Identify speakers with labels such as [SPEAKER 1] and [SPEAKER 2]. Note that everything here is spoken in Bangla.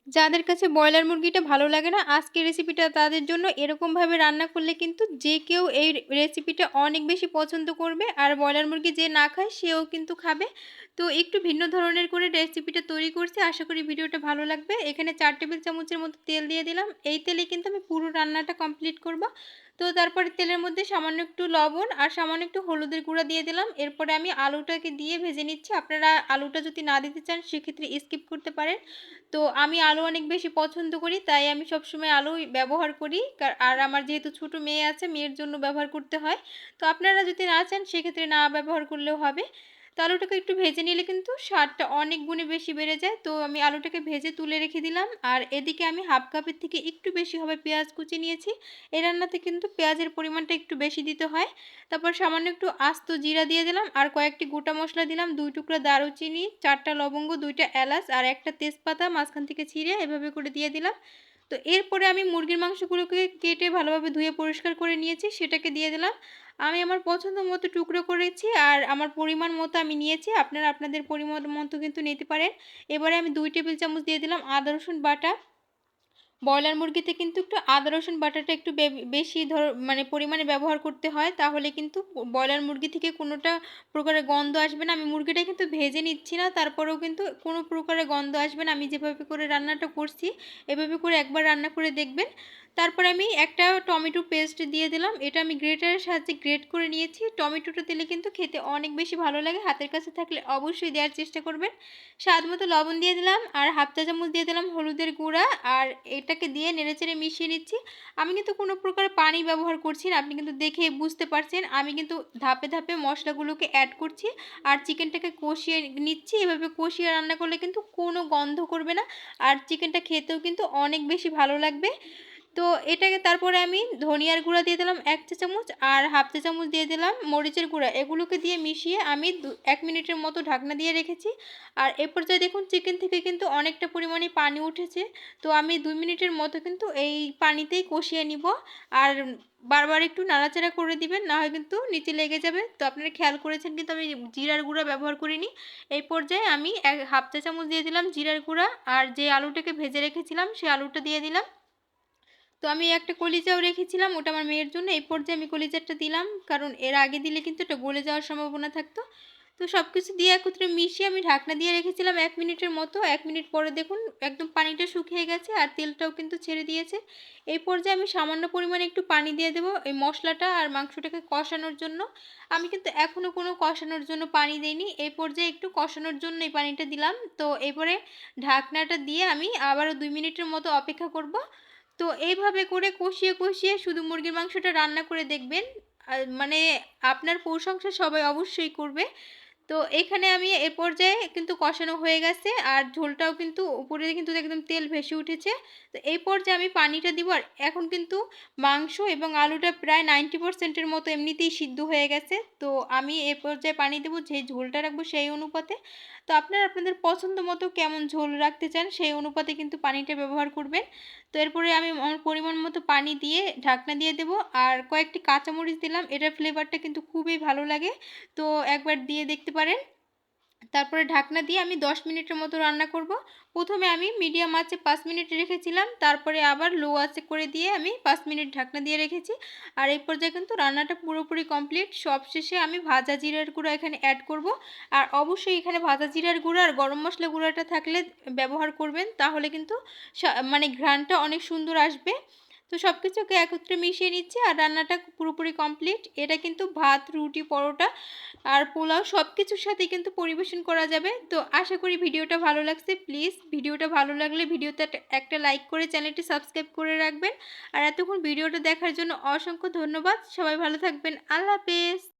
[SPEAKER 1] যাদের কাছে ব্রয়লার মুরগিটা ভালো লাগে না, আজকের রেসিপিটা তাদের জন্য। এরকমভাবে রান্না করলে কিন্তু যে কেউ এই রেসিপিটা অনেক বেশি পছন্দ করবে। আর ব্রয়লার মুরগি যে না খায় সেও কিন্তু খাবে। তো একটু ভিন্ন ধরনের করে রেসিপিটা তৈরি করছি। আশা করি ভিডিওটা ভালো লাগবে। এখানে ৪ টেবিল চামচের মতো তেল দিয়ে দিলাম। এই তেলে কিন্তু আমি পুরো রান্নাটা কমপ্লিট করব। তো তারপরে তেলের মধ্যে সামান্য একটু লবণ আর সামান্য একটু হলুদের গুঁড়া দিয়ে দিলাম। এরপরে আমি আলুটাকে দিয়ে ভেজে নিচ্ছি। আপনারা আলুটা যদি না দিতে চান সেক্ষেত্রে স্কিপ করতে পারেন। তো আমি আলু অনেক বেশি পছন্দ করি, তাই আমি সবসময় আলুই ব্যবহার করি। আর আমার যেহেতু ছোট মেয়ে আছে, মেয়ের জন্য ব্যবহার করতে হয়। তো আপনারা যদি না চান সেক্ষেত্রে না ব্যবহার করলেও হবে। তো আলুটাকে একটু ভেজে নিলে কিন্তু স্বাদটা অনেক গুণে বেশি বেড়ে যায়। তো আমি আলুটাকে ভেজে তুলে রেখে দিলাম। আর এদিকে আমি হাফ কাপের থেকে একটু বেশি হবে পেঁয়াজ কুচি নিয়েছি। এই রান্নাতে কিন্তু পেঁয়াজের পরিমাণটা একটু বেশি দিতে হয়। তারপর সামান্য একটু আস্ত জিরা দিয়ে দিলাম আর কয়েকটি গোটা মশলা দিলাম। ২ টুকরা দারুচিনি, ৪ টা লবঙ্গ, ২ টা এলাচ আর ১ টা তেজপাতা মাঝখান থেকে ছিঁড়ে এভাবে করে দিয়ে দিলাম। তো এরপরে আমি মুরগির মাংসগুলোকে কেটে ভালোভাবে ধুয়ে পরিষ্কার করে নিয়েছি, সেটাকে দিয়ে দিলাম। আমি আমার পছন্দ মতো টুকরো করেছি আর আমার পরিমাণ মতো আমি নিয়েছি। আপনারা আপনাদের পরিমাণ মতো কিন্তু নিতে পারেন। এবারে আমি ২ টেবিল চামচ দিয়ে দিলাম আদা রসুন বাটা। ব্রয়লার মুরগিতে কিন্তু একটু আদা রসুন বাটাটা একটু বেশি মানে পরিমাণে ব্যবহার করতে হয়, তাহলে কিন্তু ব্রয়লার মুরগি থেকে কোনোটা প্রকারের গন্ধ আসবে না। আমি মুরগিটা কিন্তু ভেজে নিচ্ছি না, তারপরেও কিন্তু কোনো প্রকারের গন্ধ আসবে না। আমি যেভাবে করে রান্নাটা করছি এভাবে করে একবার রান্না করে দেখবেন। তারপরে আমি একটা টমেটো পেস্ট দিয়ে দিলাম। এটা আমি গ্রেটারের সাহায্যে গ্রেট করে নিয়েছি। টমেটোটা দিলে কিন্তু খেতে অনেক বেশি ভালো লাগে। হাতের কাছে থাকলে অবশ্যই দেওয়ার চেষ্টা করবেন। স্বাদ মতো লবণ দিয়ে দিলাম আর হাফ চা চামচ দিয়ে দিলাম হলুদের গুঁড়া। আর এটাকে দিয়ে নেড়েচেড়ে মিশিয়ে নিচ্ছি। আমি কিন্তু কোনো প্রকার পানি ব্যবহার করছি না। আপনি কিন্তু দেখেই বুঝতে পারছেন। আমি কিন্তু ধাপে ধাপে মশলাগুলোকে অ্যাড করছি আর চিকেনটাকে কষিয়ে নিচ্ছি। এভাবে কষিয়ে রান্না করলে কিন্তু কোনো গন্ধ করবে না। আর চিকেনটা খেতেও কিন্তু অনেক বেশি ভালো লাগবে। তো এটাকে তারপরে আমি ধনিয়ার গুঁড়া দিয়ে দিলাম ১ চা চামচ আর হাফ চা চামচ দিয়ে দিলাম মরিচের গুঁড়া। এগুলোকে দিয়ে মিশিয়ে আমি ১ মিনিটের মতো ঢাকনা দিয়ে রেখেছি। আর এ পর্যায়ে দেখুন চিকেন থেকে কিন্তু অনেকটা পরিমাণে পানি উঠেছে। তো আমি ২ মিনিটের মতো কিন্তু এই পানিতেই কষিয়ে নিব। আর বারবার একটু নাড়াচাড়া করে দিবেন, না হয় কিন্তু নিচে লেগে যাবে। তো আপনারা খেয়াল করেছেন কিন্তু আমি জিরার গুঁড়া ব্যবহার করিনি। এই পর্যায়ে আমি হাফ চা চামচ দিয়ে দিলাম জিরার গুঁড়া আর যে আলুটাকে ভেজে রেখেছিলাম সেই আলুটা দিয়ে দিলাম। তো আমি একটা কলিজাও রেখেছিলাম, ওটা আমার মেয়ের জন্য। এই পর্যায়ে আমি কলিজাটা দিলাম, কারণ এর আগে দিলে কিন্তু এটা গলে যাওয়ার সম্ভাবনা থাকতো। তো সব কিছু দিয়ে একত্রে মিশিয়ে আমি ঢাকনা দিয়ে রেখেছিলাম ১ মিনিটের মতো। ১ মিনিট পরে দেখুন একদম পানিটা শুকিয়ে গেছে আর তেলটাও কিন্তু ছেড়ে দিয়েছে। এই পর্যায়ে আমি সামান্য পরিমাণে একটু পানি দিয়ে দেবো এই মশলাটা আর মাংসটাকে কষানোর জন্য। আমি কিন্তু এখনও কোনো কষানোর জন্য পানি দেইনি। এই পর্যায়ে একটু কষানোর জন্য এই পানিটা দিলাম। তো এরপরে ঢাকনাটা দিয়ে আমি আবারও ২ মিনিটের মতো অপেক্ষা করব। তো এইভাবে করে কষিয়ে কষিয়ে শুধু মুরগির মাংসটা রান্না করে দেখবেন। মানে আপনার প্রশংসা সবাই অবশ্যই করবে। তো এখানে আমি এ পর্যায়ে কিন্তু কষানো হয়ে গেছে আর ঝোলটাও কিন্তু উপরে কিন্তু একদম তেল ভেসে উঠেছে। তো এই পর্যায়ে আমি পানিটা দিব। আর এখন কিন্তু মাংস এবং আলুটা প্রায় 90% এর মতো এমনিতেই সিদ্ধ হয়ে গেছে। তো আমি এ পর্যায়ে পানি দেব, যে ঝোলটা রাখবো সেই অনুপাতে। তো আপনারা আপনাদের পছন্দ মতো কেমন ঝোল রাখতে চান সেই অনুপাতে কিন্তু পানিটা ব্যবহার করবেন। তো এরপরে আমি আমার পরিমাণ মতো পানি দিয়ে ঢাকনা দিয়ে দেবো আর কয়েকটি কাঁচামরিচ দিলাম। এটার ফ্লেভারটা কিন্তু খুবই ভালো লাগে। তো একবার দিয়ে দেখতে পারেন। তারপরে ঢাকনা দিয়ে আমি ১০ মিনিটের মতো রান্না করব। প্রথমে আমি মিডিয়াম আঁচে ৫ মিনিট রেখেছিলাম। তারপরে আবার লো আঁচে করে দিয়ে আমি ৫ মিনিট ঢাকনা দিয়ে রেখেছি। আর এই পর্যায়ে কিন্তু রান্নাটা পুরোপুরি কমপ্লিট। সবশেষে আমি ভাজা জিরার গুঁড়া এখানে অ্যাড করব। আর অবশ্যই এখানে ভাজা জিরার গুঁড়া আর গরম মসলা গুঁড়াটা থাকলে ব্যবহার করবেন। তাহলে কিন্তু মানে ঘ্রাণটা অনেক সুন্দর আসবে। তো সবকিছুকে একত্রে মিশিয়ে নিচ্ছি আর রান্নাটা পুরোপুরি কমপ্লিট। এটা কিন্তু ভাত, রুটি, পরোটা আর পোলাও সবকিছুর সাথে কিন্তু পরিবেশন করা যাবে। তো আশা করি ভিডিওটা ভালো লাগছে। প্লিজ ভিডিওটা ভালো লাগলে ভিডিওতে একটা লাইক করে চ্যানেলটি সাবস্ক্রাইব করে রাখবেন। আর এতক্ষণ ভিডিওটা দেখার জন্য অসংখ্য ধন্যবাদ। সবাই ভালো থাকবেন। আল্লাহ হাফেজ।